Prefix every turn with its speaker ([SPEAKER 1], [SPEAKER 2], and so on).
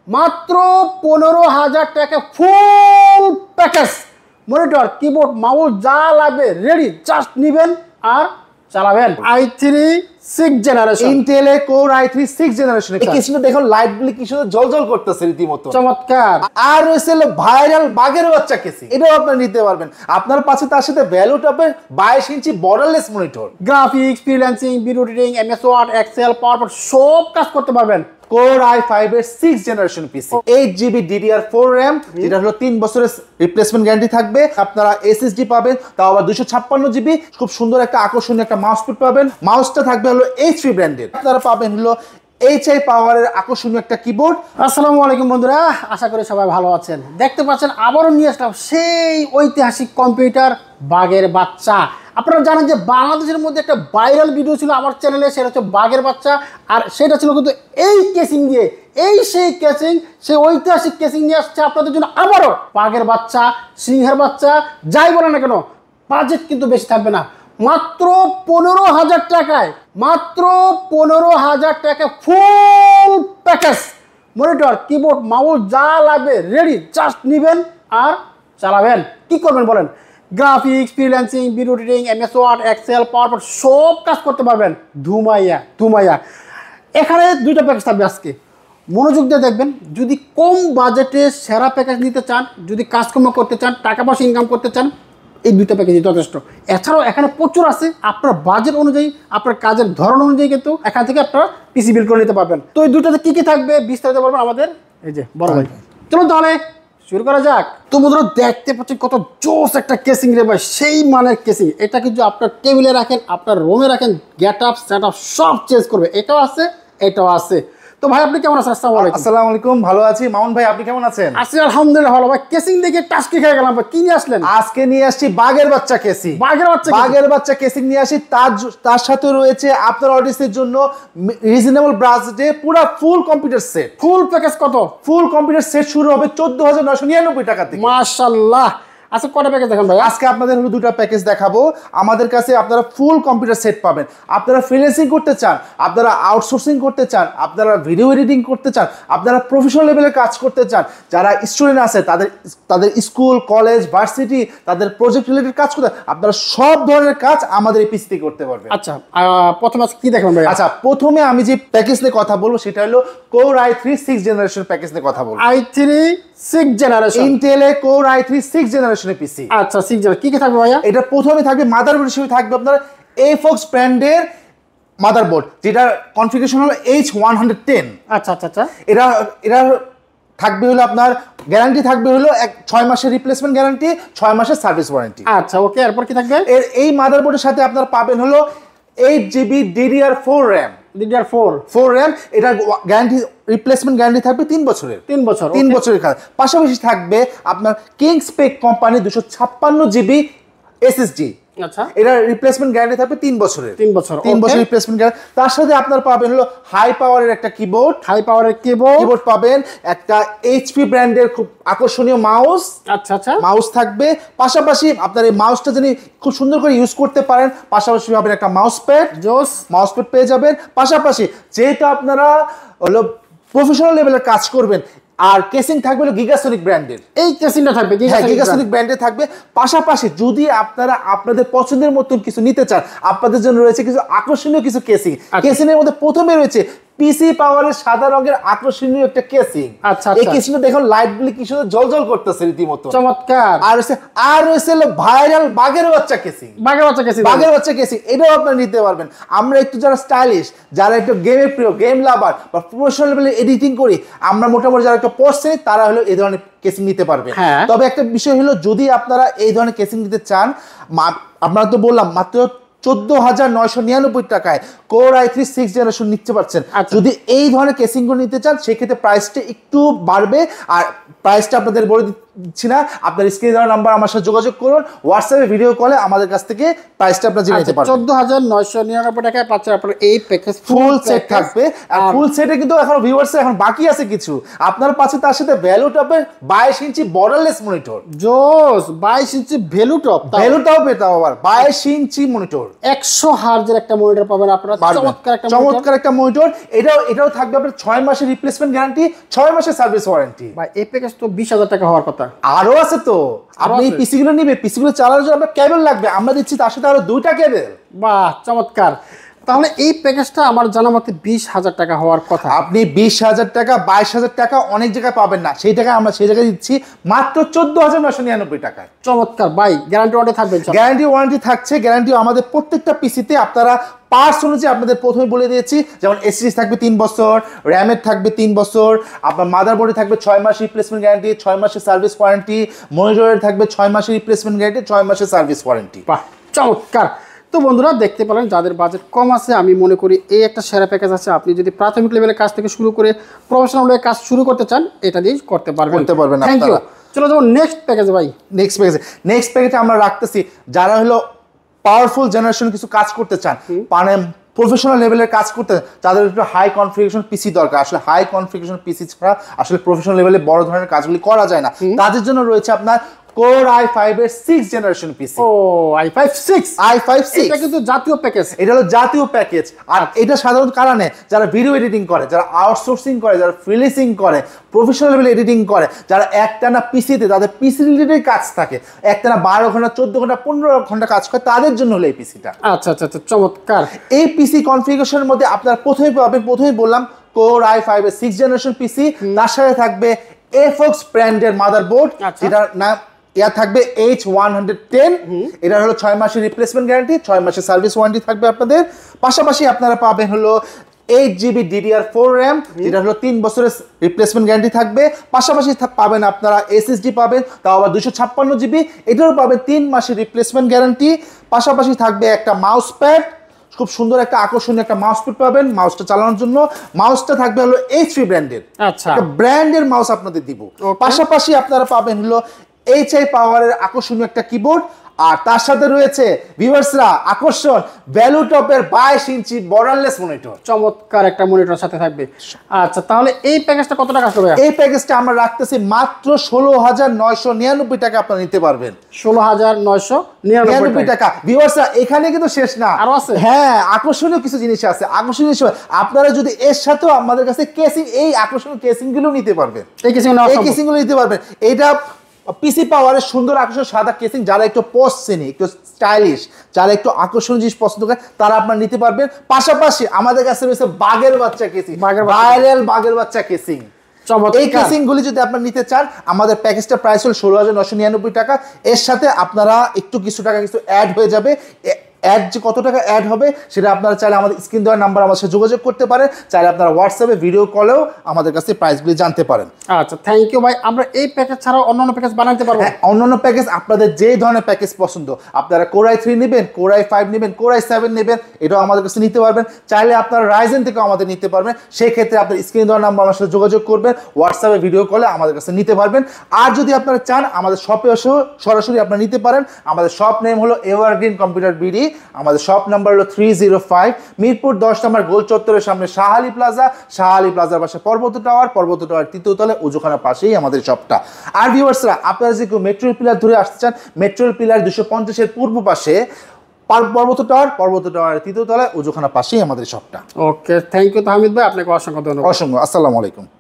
[SPEAKER 1] মাত্র 15,000 টাকা full package. Monitor, keyboard, mouse যা লাগবে রেডি, জাস্ট নিবেন আর চালাবেন। i3 6th generation,
[SPEAKER 2] Intel core i3 6th generation. এই কেসিটা দেখুন লাইটগুলি কি সুন্দর জ্বলজ্বল করতেছে রীতিমতো,
[SPEAKER 1] চমৎকার।
[SPEAKER 2] আর রয়েছে ভাইরাল বাগের বাচ্চা কেসি, এটাও আপনারা নিতে পারবেন। আপনার পাশে তার সাথে ভ্যালু টপের 22 ইঞ্চি borderless monitor,
[SPEAKER 1] graphics, freelancing, video editing, MS word, Excel, PowerPoint সব কাজ করতে পারবেন।
[SPEAKER 2] কোর i5 এর 6th জেনারেশন পিসি, 8GB DDR4 RAM, যেটা হলো 3 বছরের রিপ্লেসমেন্ট গ্যারান্টি থাকবে। আপনারা এসএসডি পাবেন, তাও আবার 256GB। খুব সুন্দর একটা আকর্ষণীয় একটা মাউস পিট পাবেন। মাউসটা থাকবে হলো HP ব্র্যান্ডের। আপনারা পাবেন হলো HI পাওয়ারের আকর্ষণীয় একটা কিবোর্ড।
[SPEAKER 1] আসসালামু আলাইকুম বন্ধুরা, আশা করি সবাই ভালো আছেন। দেখতে পাচ্ছেন আবারও নিয়ে আসলাম সেই ঐতিহাসিক কম্পিউটার বাঘের বাচ্চা। আপনারা জানেন যে বাংলাদেশের মধ্যে একটা ভাইরাল ভিডিও ছিল আমার চ্যানেলে, সেটা হচ্ছে বাঘের বাচ্চা। আর সেটা ছিল কিন্তু এই কেসিং দিয়ে, সেই কেসিং, সেই ঐতিহাসিক কেসিং নিয়ে আসছে আপনাদের জন্য আবারও। বাঘের বাচ্চা, সিংহের বাচ্চা, যাই বলে না কেন, বাজেট কিন্তু বেশি থাকবে না। মাত্র 15,000 টাকায়, মাত্র 15,000 টাকা full package. Monitor, keyboard, mouse যা লাগবে রেডি, জাস্ট নিবেন আর চালাবেন। কি করবেন বলেন? Graphics, freelancing, video editing, MS word, Excel, PowerPoint সব কাজ করতে পারবেন ধুমাইয়া। এখানে দুইটা প্যাকেজ থাকবে আজকে, মনোযোগ দিয়ে দেখবেন। যদি কম বাজেটে সেরা প্যাকেজ নিতে চান, যদি কাজকর্ম করতে চান, টাকা পয়সা ইনকাম করতে চান, এই দুইটা প্যাকেজই যথেষ্ট। এছাড়াও এখানে প্রচুর আছে, আপনার বাজেট অনুযায়ী, আপনার কাজের ধরন অনুযায়ী কিন্তু এখান থেকে আপনারা পিসি বিল করে নিতে পারবেন। তো এই দুইটাতে কি কি থাকবে বিস্তারিত বলবেন আমাদের এই যে বড় ভাই। চলুন তাহলে শুরু করা যাক। তো বন্ধুরা দেখতে পাচ্ছেন কত জোস একটা কেসিং রে ভাই, সেই মানের কেসিং। এটা কিন্তু আপনার টেবিলে রাখেন, আপনার রুমে রাখেন, গেট আপ সেট আপ সব চেঞ্জ করবে। এটাও আছে, এটাও আছে। তো ভাই আপনি কেমন আছেন?
[SPEAKER 2] আসসালামু আলাইকুম। ভালো আছি মামুন ভাই, আপনি কেমন আছেন?
[SPEAKER 1] আছি আলহামদুলিল্লাহ ভালো। ভাই কেসিং দেখে টাস্কি খেয়ে গেলাম। কি নিয়ে আসলেন?
[SPEAKER 2] আজকে নিয়ে আসছি বাঘের বাচ্চা কেসি।
[SPEAKER 1] বাঘের বাচ্চা
[SPEAKER 2] কেসিং নিয়ে আসি। তার সাথে রয়েছে আপনার অডিয়েন্সের জন্য রিজনেবল বাজেটে পুরো ফুল কম্পিউটার সেট।
[SPEAKER 1] ফুল প্যাকেজ কত?
[SPEAKER 2] ফুল কম্পিউটার সেট শুরু হবে 14,999 টাকা থেকে।
[SPEAKER 1] মাশাআল্লাহ। আচ্ছা কয়টা প্যাকেজ দেখান ভাই?
[SPEAKER 2] আজকে আপনাদের হলো দুটো প্যাকেজ দেখাবো। আমাদের কাছে আপনারা ফুল কম্পিউটার সেট পাবেন। আপনারা ফ্রিল্যান্সিং করতে চান, আপনারা আউটসোর্সিং করতে চান, আপনারা ভিডিও এডিটিং করতে চান, আপনারা প্রফেশনাল লেভেলের কাজ করতে চান, যারা স্টুডেন্ট আছে তাদের স্কুল, কলেজ, ভার্সিটি, তাদের প্রজেক্ট রিলেটেড কাজ করতে, আপনারা সব ধরনের কাজ আমাদের এই পিসিতে করতে পারবেন।
[SPEAKER 1] আচ্ছা প্রথমে কি দেখাবেন ভাই?
[SPEAKER 2] আচ্ছা প্রথমে আমি যে প্যাকেজ নিয়ে কথা বলবো সেটা হলো core i3 6th generation package নিয়ে কথা বলবো।
[SPEAKER 1] i3 6th generation,
[SPEAKER 2] Intel core i3 6th জেনারেশনের পিসি।
[SPEAKER 1] আচ্ছা 6th জেনারেশন কি কি থাকবে ভাইয়া?
[SPEAKER 2] এটা প্রথমে থাকবে মাদারবোর্ড হিসেবে থাকবে আপনার AFOX ব্র্যান্ডের মাদারবোর্ড, যেটার কনফিগারেশন হলো H110।
[SPEAKER 1] আচ্ছা
[SPEAKER 2] এটা থাকবে হলো আপনার গ্যারান্টি থাকবে হলো 6 মাসের রিপ্লেসমেন্ট গ্যারান্টি, 6 মাসের সার্ভিস ওয়ারেন্টি।
[SPEAKER 1] আচ্ছা ওকে, এরপর কি থাকবে?
[SPEAKER 2] এই মাদারবোর্ডের সাথে আপনারা পাবেন হলো 8GB DDR4 RAM।
[SPEAKER 1] DDR4
[SPEAKER 2] RAM, এটা গ্যারান্টি রিপ্লেসমেন্ট গ্যারান্টি থাকবে 3 বছরের।
[SPEAKER 1] 3 বছরের
[SPEAKER 2] কাজ। পাশাপাশি থাকবে আপনার কিংসপেক কোম্পানি 256GB SSD।
[SPEAKER 1] আচ্ছা
[SPEAKER 2] এটা রিপ্লেসমেন্ট গ্যারান্টি থাকবে 3 বছরের।
[SPEAKER 1] 3 বছর
[SPEAKER 2] রিপ্লেসমেন্ট গ্যারান্টি। তার সাথে আপনার পাবেন হলো হাই পাওয়ারের একটা কিবোর্ড পাবেন, একটা HP ব্র্যান্ডের খুব আকর্ষণীয় মাউস।
[SPEAKER 1] আচ্ছা
[SPEAKER 2] মাউস থাকবে। পাশাপাশি আপনার এই মাউসটা যিনি খুব সুন্দর করে ইউজ করতে পারেন, পাশাপাশি পাবেন একটা মাউস প্যাড পেয়ে যাবেন। পাশাপাশি যেহেতু আপনারা হলো প্রফেশনাল লেভেলের কাজ করবেন, আর কেসিং থাকবে হলো গিগাসনিক ব্র্যান্ডের।
[SPEAKER 1] এই কেসিংটা থাকবে
[SPEAKER 2] গিগাসনিক ব্র্যান্ডে থাকবে। পাশাপাশি যদি আপনারা আপনাদের পছন্দের মতন কিছু নিতে চান, আপনাদের জন্য রয়েছে কিছু আকর্ষণীয় কিছু কেসিং। কেসিংয়ের মধ্যে প্রথমে রয়েছে পিসি পাওয়ারের সাদা রঙের আকর্ষণীয় একটা কেসিং।
[SPEAKER 1] আচ্ছা
[SPEAKER 2] এই কেসিংটা দেখুন লাইটগুলি কি সুন্দর জ্বলজ্বল করতেছে রীতিমতো,
[SPEAKER 1] চমৎকার।
[SPEAKER 2] আর রয়েছে ভাইরাল বাঘের বাচ্চা কেসিং। এটাও আপনারা নিতে পারবেন। আমরা একটু যারা স্টাইলিশ, যারা একটু গেমের প্রিয়, গেম লাভার বা প্রফেশনাল লেভেলে এডিটিং করি, আমরা মোটামুটি যারা একটু পড়ছে তারা হলো এই ধরনের কেসিং নিতে পারবে। তবে একটা বিষয় হলো, যদি আপনারা এই ধরনের কেসিং নিতে চান, আপনারা তো বললাম মাত্র 14,999 টাকায় কোর i3 6th জেনারেশন নিতে পারছেন। যদি এই ধরনের কেসিং গুলো নিতে চান সেক্ষেত্রে প্রাইসটা একটু বাড়বে। আর প্রাইসটা আপনাদের বলে দিচ্ছি না, আপনার স্ক্রিনে দেওয়া নাম্বার আমার সাথে যোগাযোগ করুন, হোয়াটসঅ্যাপে ভিডিও কলে আমাদের কাছ থেকে প্রাইসটা আপনারা জেনে নিতে পারবেন।
[SPEAKER 1] 14,999 টাকায় পাচ্ছেন আপনার এই প্যাকেজ,
[SPEAKER 2] ফুল সেট থাকবে। আর ফুল সেটে কিন্তু এখন ভিউয়ার্স এখন বাকি আছে কিছু, আপনারা পাচ্ছেন তার সাথে ভ্যালু টপের 22 ইঞ্চি বর্ডারলেস মনিটর।
[SPEAKER 1] জোস, 22 ইঞ্চি ভ্যালু টপ,
[SPEAKER 2] ভ্যালু টপ এটাও আবার 22 ইঞ্চি মনিটর,
[SPEAKER 1] 100 হার্জের একটা মনিটর পাবেন আপনারা,
[SPEAKER 2] চমৎকার একটা মনিটর। এটাও থাকবে আপনার 6 মাসের রিপ্লেসমেন্ট গ্যারান্টি, 6 মাসের সার্ভিস ওয়ারেন্টি।
[SPEAKER 1] ভাই এই প্যাকেজ তো 20,000 টাকা হওয়ার কথা।
[SPEAKER 2] আরো আছে তো, আপনি এই পিসি গুলো নিবে, পিসি গুলো চালানোর জন্য আপনার কেবল লাগবে, আমরা দিচ্ছি তার সাথে আরো 2টা কেবল।
[SPEAKER 1] বাহ, চমৎকার। তাহলে এই প্যাকেজটা আমার জানা মতে 20,000 টাকা হওয়ার কথা।
[SPEAKER 2] আপনি 20,000 টাকা 22,000 টাকা অনেক জায়গায় পাবেন না, সেই টাকা আমরা সেই জায়গায় দিচ্ছি মাত্র 14,999 টাকায়।
[SPEAKER 1] চমৎকার ভাই, গ্যারান্টি ওয়ারেন্টি থাকবে?
[SPEAKER 2] গ্যারান্টি ওয়ারেন্টি থাকছে। গ্যারান্টি আমাদের প্রত্যেকটা পিসিতে আপনারা পার্টস অনুযায়ী আপনাদের প্রথমে বলে দিয়েছি, যেমন এসএসডি থাকবে 3 বছর, র্যামের থাকবে 3 বছর, আপনার মাদারবোর্ডে থাকবে 6 মাসের রিপ্লেসমেন্ট গ্যারান্টি, 6 মাসের সার্ভিস ওয়ারেন্টি, মনিটরের থাকবে 6 মাসের রিপ্লেসমেন্ট গ্যারান্টি, 6 মাসের সার্ভিস ওয়ারেন্টি।
[SPEAKER 1] বাহ, চমৎকার। তো বন্ধুরা দেখতে পেলেন, যাদের বাজেট কম আছে আমি মনে করি এই একটা সেরা প্যাকেজ আছে। আপনি যদি প্রাথমিক লেভেলের কাজ থেকে শুরু করে প্রফেশনাল লেভেলের কাজ শুরু করতে চান, এটা দিয়ে করতে পারবেন। Thank you. চলো যাবো নেক্সট প্যাকেজ ভাই।
[SPEAKER 2] নেক্সট প্যাকেজে আমরা রাখতেছি যারা হলো পাওয়ারফুল জেনারেশন কিছু কাজ করতে চান, মানে প্রফেশনাল লেভেলের কাজ করতে, তাদের একটু হাই কনফিগারেশন পিসি দরকার। আসলে হাই কনফিগারেশন পিসি ছাড়া আসলে প্রফেশনাল লেভেলে বড় ধরনের কাজগুলি করা যায় না। তাদের জন্য রয়েছে আপনার Core i5 এর 6th জেনারেশন পিসি।
[SPEAKER 1] ও i5 6, এটা কিন্তু জাতীয় প্যাকেজ।
[SPEAKER 2] এটা হলো জাতীয় প্যাকেজ। আর এটা সাধারণত কারণে যারা ভিডিও এডিটিং করে, যারা আউটসোর্সিং করে, যারা ফ্রিল্যান্সিং করে, প্রফেশনাল লেভেলে এডিটিং করে, যারা একটানা পিসিতে তাদের পিসি রিলেটেড কাজ থাকে, একটানা 12 ঘন্টা 14 ঘন্টা 15 ঘন্টা কাজ করে, তাদের জন্য হলো এই পিসিটা।
[SPEAKER 1] আচ্ছা আচ্ছা আচ্ছা, চমৎকার।
[SPEAKER 2] এই পিসি কনফিগারেশনের মধ্যে আপনারা প্রথমেই বললাম Core i5 এর 6th জেনারেশন পিসি, তার সাথে থাকবে এফক্স ব্র্যান্ডের মাদারবোর্ড, যেটার নাম থাকবে H110। এটা হলো 6 মাসের রিপ্লেসমেন্ট গ্যারান্টি, 6 মাসের সার্ভিস ওয়ারেন্টি থাকবে আপনাদের। পাশাপাশি আপনারা পাবেন হলো 8GB DDR4 RAM, যেটা হলো 3 বছরের রিপ্লেসমেন্ট গ্যারান্টি থাকবে। পাশাপাশি পাবেন আপনারা SSD পাবেন, তাও আবার 256GB, এটারও পাবেন 3 মাসের রিপ্লেসমেন্ট গ্যারান্টি। পাশাপাশি থাকবে একটা মাউস প্যাড, খুব সুন্দর একটা আকর্ষণীয় একটা মাউস প্যাড পাবেন মাউসটা চালানোর জন্য। মাউসটা থাকবে হলো HP ব্র্যান্ডের,
[SPEAKER 1] আচ্ছা,
[SPEAKER 2] একটা ব্র্যান্ডের মাউস আপনাদের দিব। পাশাপাশি আপনারা পাবেন হলো HI পাওয়ারের আকর্ষণীয় একটা কিবোর্ড, আর তার সাথে রয়েছে ভিউয়ার্সরা আকর্ষণ ভ্যালু টপের 22 ইঞ্চি বর্ডারলেস মনিটর।
[SPEAKER 1] চমৎকার একটা মনিটর সাথে থাকবে। আচ্ছা, তাহলে এই প্যাকেজটা কত টাকা আসবে?
[SPEAKER 2] এই প্যাকেজটা আমরা রাখতেছি মাত্র 16,999 টাকা আপনারা নিতে পারবেন।
[SPEAKER 1] 16,999
[SPEAKER 2] টাকা। ভিউয়ার্সরা এখানে কিন্তু শেষ না, আরো আছে। হ্যাঁ, আকর্ষণীয় কিছু জিনিস আছে। আকর্ষণীয় আপনারা যদি এর সাথেও আমাদের কাছে কেসিং, এই আকর্ষণীয় কেসিং গুলো নিতে পারবেন, এই কেসিং গুলো নিতে পারবেন। এটা পিসি পাওয়ারের সুন্দর আকর্ষণ সাদা কেসিং, যারা একটু পশ শ্রেণী, একটু স্টাইলিশ, যারা একটু আকর্ষণীয় জিনিস পছন্দ করে, তারা আপনারা নিতে পারবেন। পাশাপাশি আমাদের কাছে রয়েছে বাঘের বাচ্চা কেসিং, ভাইরাল বাঘের বাচ্চা কেসিং। এই কেসিং গুলি যদি আপনারা নিতে চান, আমাদের প্যাকেজটা প্রাইস হল 16,999 টাকা। এর সাথে আপনারা একটু কিছু টাকা কিছু অ্যাড হয়ে যাবে। অ্যাড যে কত টাকা অ্যাড হবে সেটা আপনারা চাইলে আমাদের স্ক্রিন দেওয়ার নাম্বার আমার সাথে যোগাযোগ করতে পারেন, চাইলে আপনারা হোয়াটসঅ্যাপে ভিডিও কলেও আমাদের কাছে প্রাইসগুলি জানতে পারেন।
[SPEAKER 1] আচ্ছা, থ্যাংক ইউ ভাই। আমরা এই প্যাকেজ ছাড়াও অন্যান্য প্যাকেজ বানাতে পারবো?
[SPEAKER 2] হ্যাঁ, অন্যান্য প্যাকেজ আপনাদের যে ধরনের প্যাকেজ পছন্দ, আপনারা Core i3 নেবেন, Core i5 নেবেন, Core i7 নেবেন, এটাও আমাদের কাছে নিতে পারবেন। চাইলে আপনারা রাইজেন থেকেও আমাদের নিতে পারবেন। সেই ক্ষেত্রে আপনার স্ক্রিন দেওয়ার নাম্বার আমার সাথে যোগাযোগ করবেন, হোয়াটসঅ্যাপে ভিডিও কলে আমাদের কাছে নিতে পারবেন। আর যদি আপনারা চান আমাদের শপে এসেও সরাসরি আপনারা নিতে পারেন। আমাদের শপ নেম হলো এভারগ্রিন কম্পিউটার বিডি। আমাদের শপ নাম্বার হলো 305, মিরপুর 10 নম্বর গোল চত্বরের সামনে শাহালি প্লাজা, শাহালি প্লাজার পাশে পর্বত টাওয়ার, পর্বত টাওয়ার 3য় তলায় উজুখানার পাশেই আমাদের শপটা। আর ভিউয়ার্সরা, আপনারা যে কেউ মেট্রো পিলার ধরে আসতে চান, মেট্রো পিলার 250-এর পূর্ব পাশে পর্বত টাওয়ার, পর্বত টাওয়ার 3য় তলায় উজুখানার পাশেই আমাদের শপটা।
[SPEAKER 1] ওকে, থ্যাংক ইউ তাহমিদ ভাই, আপনাকে অসংখ্য ধন্যবাদ।
[SPEAKER 2] অসংখ্য। আসসালামু আলাইকুম।